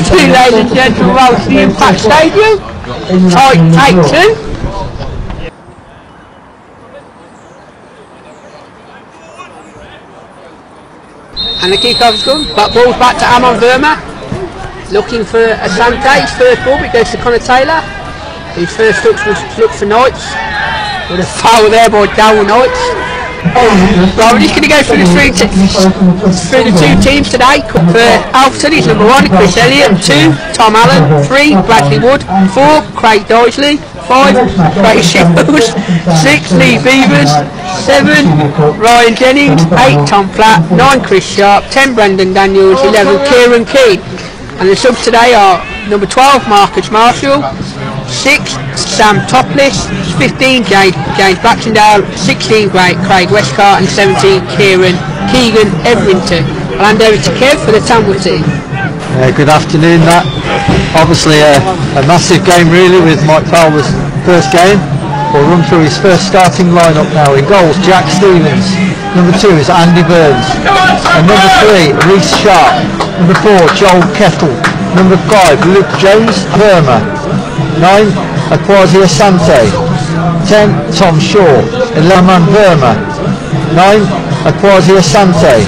afternoon, ladies and gentlemen. Welcome to the Impact Stadium. Take two. And the kick-off's gone. But ball's back to Amon Verma. Looking for Asante. His first ball, but it goes to Connor Taylor. His first look for Knights. With a foul there by Darryl Knights. Right, we're just going to go through the two teams today. For Alfreton, he's number 1, Chris Elliott. 2, Tom Allen. 3, Bradley Wood. 4, Craig Deisley. 5, Craig Shippers. 6, Lee Beavers. 7, Ryan Jennings. 8, Tom Platt. 9, Chris Sharp. 10, Brendan Daniels. 11, Kieran Keane. And the subs today are number 12, Marcus Marshall. 6, Sam Topless. 15, James Baxendale. 16, Craig Westcott. And 17, Keegan Everington. I'll hand over to Kev for the Tamworth team. Good afternoon. That obviously a massive game really, with Mike Fowler's first game. We'll run through his first starting lineup now. In goals, Jack Stevens. Number 2 is Andy Burns. And number 3, Reece Sharp. Number 4, Joel Kettle. Number 5, Luke Jones. Verma. 9, Akwasi Asante. 10, Tom Shaw. 11, Verma. 9, Akwasi Asante.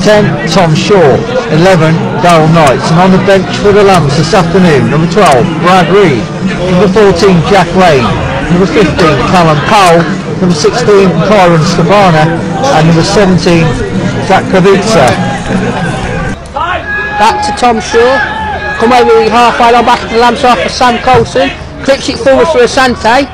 10, Tom Shaw. 11, Darryl Knights. And on the bench for the Lambs this afternoon, number 12, Brad Reed. Number 14, Jack Lane. Number 15, Callum Powell. Number 16, Kyron Scavana. And number 17, Jack Kavica. Back to Tom Shaw. Come over the halfway line, back to the Lambs off for Sam Colson. Clicks it forward for Asante.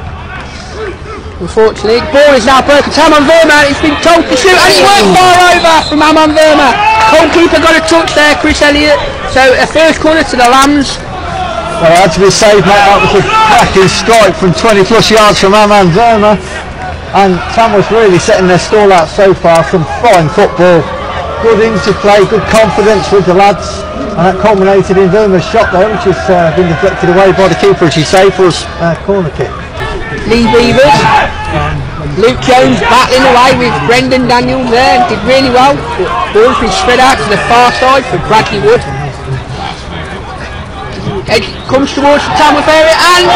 Unfortunately, the ball is now broken to Amon Verma. He's been told to shoot, and it's worked far over from Amon Verma. Goalkeeper got a touch there, Chris Elliott. So a first corner to the Lambs. Well, it had to be saved, mate. That was a cracking strike from 20 plus yards from Amon Verma. And Tamworth really setting their stall out so far. Some fine football, good interplay, good confidence with the lads. And that culminated in Verma's shot there, which has been deflected away by the keeper, as you say, for a corner kick. Lee Beavers, Luke Jones battling away with Brendan Daniels there, did really well. Ball's been spread out to the far side for Bradley Wood. It comes towards the Tamworth area, and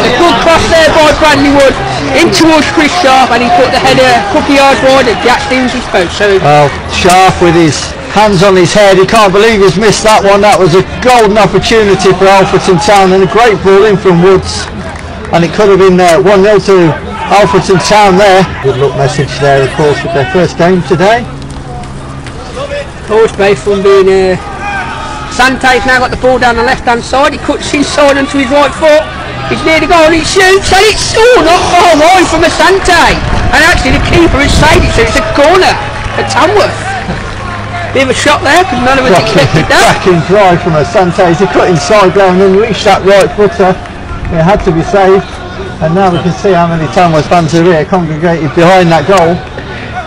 the good cross there by Bradley Wood in towards Chris Sharp, and he put the header a couple of yards wide at Jack Stevens' post. So well, Sharp with his hands on his head, he can't believe he's missed that one. That was a golden opportunity for Alfreton Town, and a great ball in from Woods. And it could have been 1-0 to Alfreton Town there. Good luck message there, of course, with their first game today. Always based from being Sante's now got the ball down the left-hand side. He cuts inside onto his right foot. He's near the goal and he shoots, and it's not far wide from Asante. And actually the keeper has saved it, so it's a corner for Tamworth. Bit of a shot there, because none of us expected that. Cracking drive from Asante. He cut inside down and reached that right footer. It had to be saved, and now we can see how many Tamworth fans are here congregated behind that goal.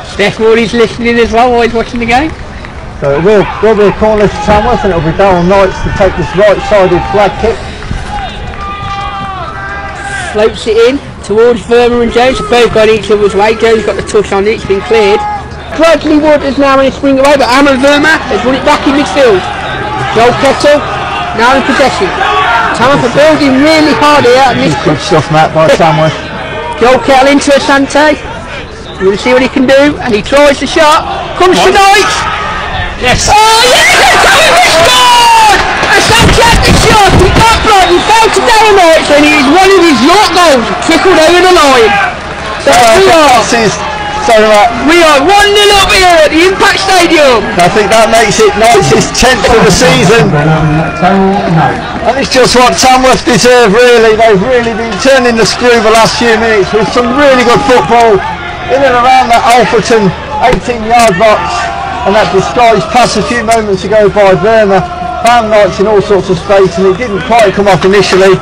Steph Morley's listening as well while he's watching the game. So it will be a corner to Tamworth, and it will be Darryl Knights to take this right-sided flag kick. Floats it in towards Verma and Jones. Both got each other's way. Jones got the touch on it, it's been cleared. Bradley Wood is now in a spring away, but Amon Verma has run it back in midfield. Joel Kettle now in possession. Tamworth are building really hard here. Good stuff, Matt, by Tamworth. Joel Kettle into Asante. We're going to see what he can do, and he tries the shot. Comes to Knights. Yes. Oh yes! Tamworth scored! Asante had the shot. He got blocked. He fell to Darryl Knights, and it is one of his York goals trickled over the line. So we are 1-0 up here at the Impact Stadium. I think that makes it Knights' 10th of the season. And it's just what Tamworth deserve, really. They've really been turning the screw the last few minutes with some really good football in and around that Alfreton 18-yard box. And that disguised pass a few moments ago by Verma found Knights in all sorts of space, and it didn't quite come off initially,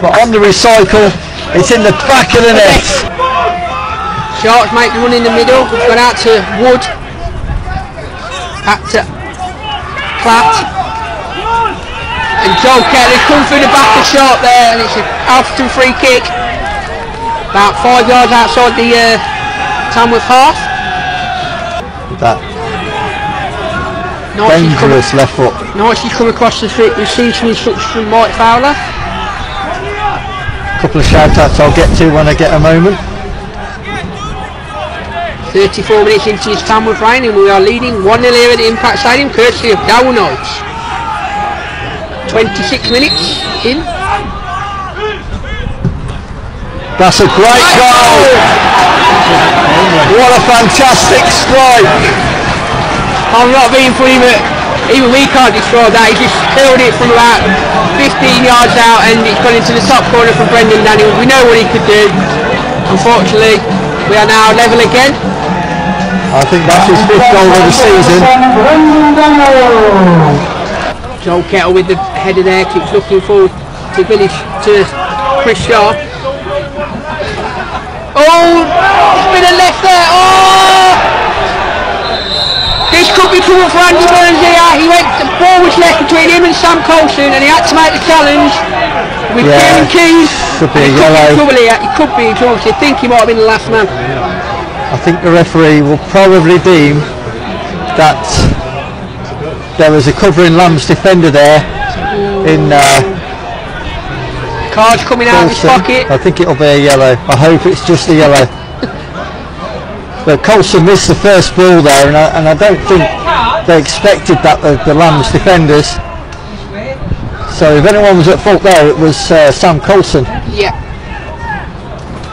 but on the recycle, it's in the back of the net. Sharks make the run in the middle. It's gone out to Wood. Back to Platt. And Joel Kelly comes through the back of Sharp there, and it's an Alfreton free kick. About 5 yards outside the Tamworth half. That Dangerous left foot. Nicely come across the street, received some instructions from Mike Fowler. Couple of shout outs I'll get to when I get a moment. 34 minutes into his Tamworth reign and we are leading 1-0 here at the Impact Stadium courtesy of Dow Knights. 26 minutes in. That's a great goal! What a fantastic strike! I'm not being funny, but even we can't describe that. He just hurled it from about 15 yards out and it's gone into the top corner from Brendan Daniels. We know what he could do. Unfortunately, we are now level again. I think that's his 5th goal of the season. Joel Kettle with the header there, keeps looking forward to Chris Sharp. Oh, bit of left there. Oh! This could be trouble for Andy Burns here. He went, the ball was left between him and Sam Coulson and he had to make the challenge with Kieran Keys. Could be a yellow. He could be in trouble. I think he might have been the last man. I think the referee will probably deem that there was a covering Lamb's defender there in cards coming out of his pocket. I think it'll be a yellow. I hope it's just a yellow. But Coulson missed the first ball there and I don't think they expected that, the Lamb's defenders. So if anyone was at fault there, it was Sam Coulson. Yeah.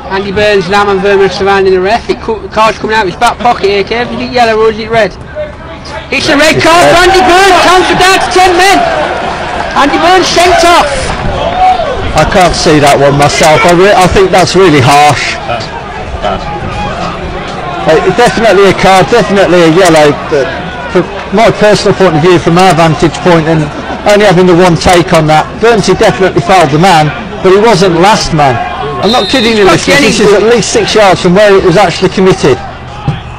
Andy Burns, Lamb and Verma surrounding the ref. Card's coming out of his back pocket here, Kev. Is it yellow or is it red? It's a red card for Andy Burns. Counts down to 10 men. Andy Burns sent off. I can't see that one myself. I think that's really harsh. Definitely a card, definitely a yellow. But from my personal point of view, from our vantage point, and only having the one take on that, Burnsy definitely fouled the man, but he wasn't last man. I'm not kidding you, listeners. This is at least 6 yards from where it was actually committed.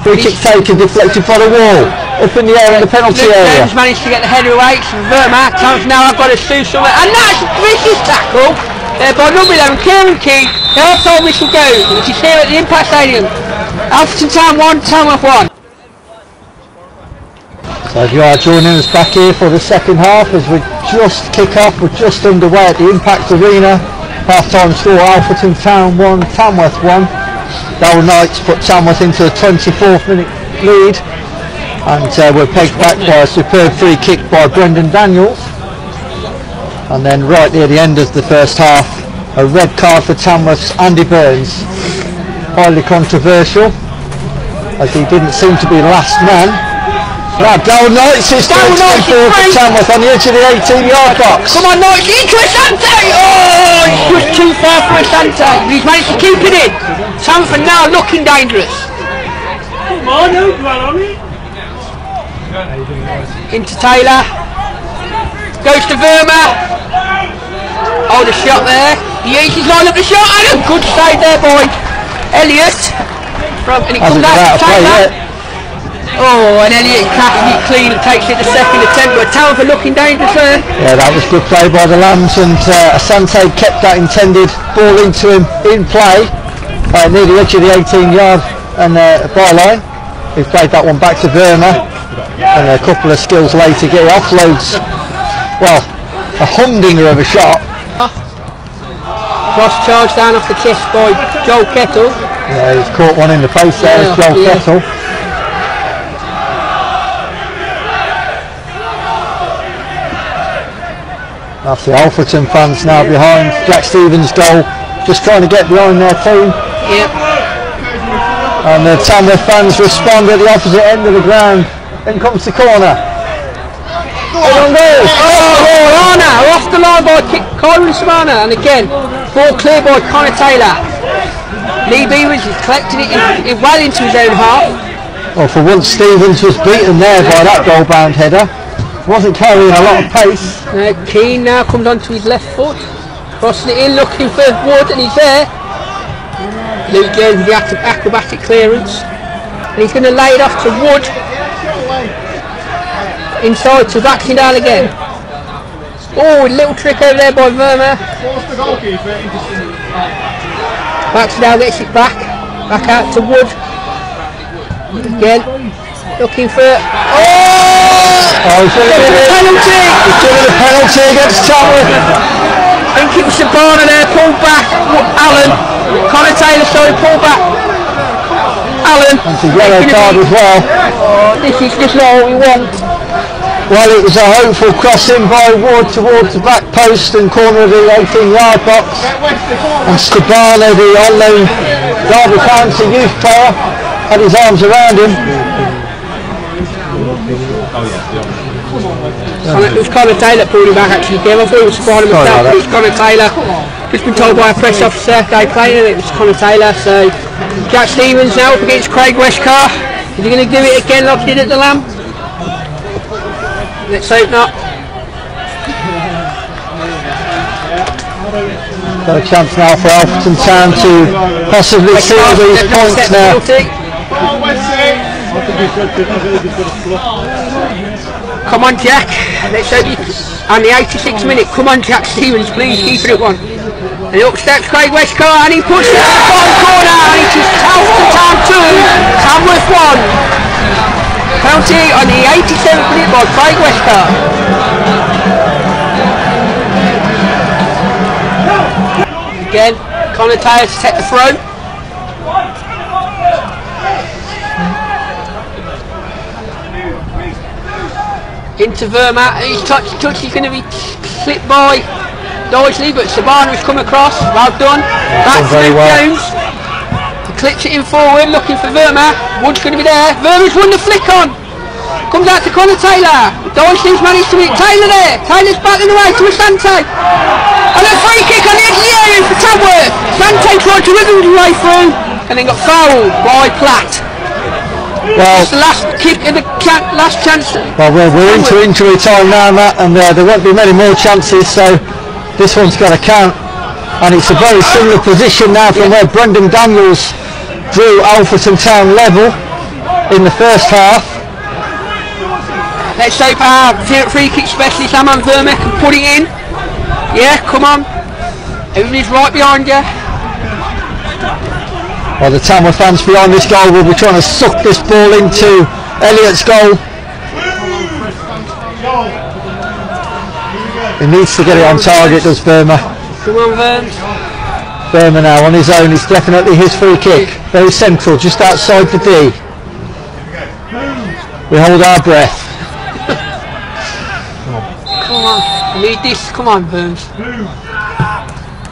Free kick taken, deflected by the wall, up in the air in the penalty area. James managed to get the header away. It's Verma. Time now I've got to sue somewhere. And that's a vicious tackle there by number 11, Kieran Key. The half-time whistle goes, which is here at the Impact Stadium. Alfreton Town 1, Tamworth 1. So if you are joining us back here for the second half as we just kick off, we're just underway at the Impact Arena. Half-time score, Alfreton Town 1, Tamworth 1. Dow Knights put Tamworth into a 24th minute lead and we're pegged back by a superb free kick by Brendan Daniels. And then right near the end of the first half, a red card for Tamworth's Andy Burns. Highly controversial as he didn't seem to be last man. Now Dow Knights is going forward for Tamworth on the edge of the 18-yard box. Come on Knights, into Asante! Oh, it's just too far for Asante. He's managed to keep it in. Tamworth now looking dangerous. Come on, don't dwell on it. Into Taylor. Goes to Verma. Oh, the shot there. He's lined up the shot and a good save there by Elliott. And it comes out to Taylor. Oh, and Elliott catches it clean and takes it the second attempt, but Tamworth are looking dangerous there. Yeah, that was good play by the Lambs, and Asante kept that intended ball into him in play near the edge of the 18-yard and byline. He played that one back to Verma, and a couple of skills later get it offloads. Well, a humdinger of a shot. Cross charge down off the chest by Joel Kettle. Yeah, he's caught one in the face there, as Joel Kettle. That's the Alfreton fans now behind Jack Stevens' goal, just trying to get behind their team. Yep. And the Tamworth fans respond at the opposite end of the ground. In comes the corner. Oh, Rana off the line by Kyron Samana, and again, ball clear by Connor Taylor. Lee Beavers is collecting it well into his own half. Well, for once Stevens was beaten there by that goal-bound header. Wasn't carrying a lot of pace. Keane now comes onto his left foot, crossing it in, looking for Wood, and he's there. Luke Jones with the acrobatic clearance, and he's going to lay it off to Wood. Inside to Baxendale again. Oh, a little trick over there by Verma. Baxendale gets it back out to Wood again. looking for... He's given a penalty against Tamworth. I think it was Sabana there, pulled back. Alan. Connor Taylor, sorry, pulled back. Alan. That's a yellow card as well. This is just not what we want. Well, it was a hopeful crossing by Ward towards the back post and corner of the 18-yard box. And Sabana, the unknown Derby County youth player, had his arms around him. It was Connor Taylor pulled him back actually, Kim. I thought it was Sabana myself, but it was Connor Taylor. Just been told by a press officer, Dave Brown, it was Connor Taylor. So Jack Stevens now up against Craig Westcar. Is he going to do it again like he did at the Lamb? Let's hope not. Got a chance now for Alfreton Town to possibly seal these points now. Come on, Jack. Let's hope you... And the 86th minute, come on, Jack Stevens, please keep it at one. And he upsteps Craig Westcar and he puts it in the bottom corner and it is Alfreton Town 2, Tamworth 1. Penalty on the 87th minute by Craig Westcar. Again, Connor Taylor to take the throw. Into Verma, his touch is going to be slipped by Dodsley, but Sabana has come across. Well done. Back to Jones. He clips it in forward, looking for Verma. Wood's going to be there. Verma's won the flick on. Comes out to Connor Taylor. Dodsley's managed to hit Taylor there. Taylor's back in the way to Asante. And a free kick on the edge of the area for Tamworth. Asante tried to wiggle his way through and then got fouled by Platt. Well, it's the last kick in the last chance. Well, we're into injury time now, Matt, and there won't be many more chances, so this one's got to count. And it's a very similar position now from where Brendan Daniels drew Alfreton Town level in the first half. Let's hope our free kick specialist Aman Verma can put it in. Yeah, come on. Everybody's right behind you. Well, the Tamworth fans behind this goal will be trying to suck this ball into Elliott's goal. He needs to get it on target, does Verma. Come on, Verma. Verma now on his own, it's definitely his free kick. Very central, just outside the D. We hold our breath. Come on, I need this. Come on, Burns.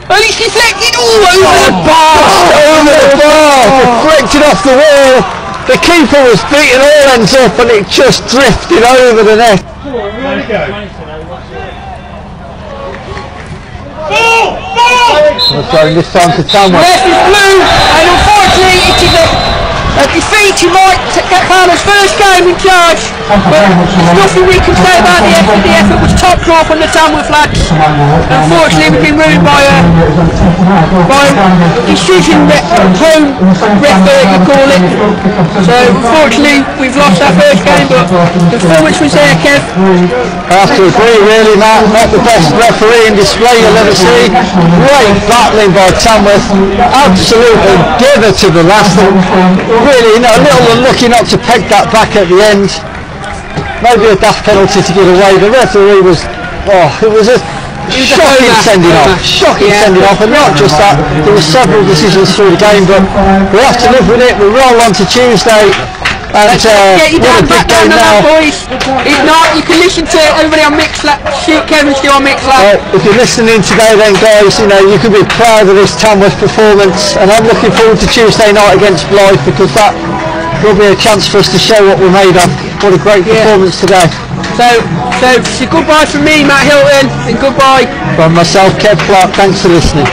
And he's deflected all over the bar! Over the bar! Deflected off the wall. The keeper was beating all ends up and it just drifted over the net. We're throwing this time to Tamworth. Left is blue, and unfortunately it is a defeat. He might get Carlo's first game in charge, but there's nothing we can say about the effort. The effort was top draw from the Tamworth lads. Unfortunately we've been ruined by a decision home referee, you call it. So unfortunately we've lost our first game, but the performance was there, Kev. I have to agree really, Matt, not the best refereeing display you'll ever see. Great battling by Tamworth, absolutely giver to the last. Really, a little unlucky not to peg that back at the end. Maybe a daft penalty to give away. The referee was, it was a shocking sending off. Shocking sending off, and not just that, there were several decisions through the game, but we have to live with it. We roll on to Tuesday. And get you down, back down now, boys. If not, you can listen to everybody on Mixlab. Shoot Kevin still on Mixlab. If you're listening today, then guys, you can be proud of this Tamworth performance, and I'm looking forward to Tuesday night against Blythe, because that will be a chance for us to show what we're made of. What a great performance today. So goodbye from me, Matt Hilton, and goodbye from myself, Kev Clark. Thanks for listening.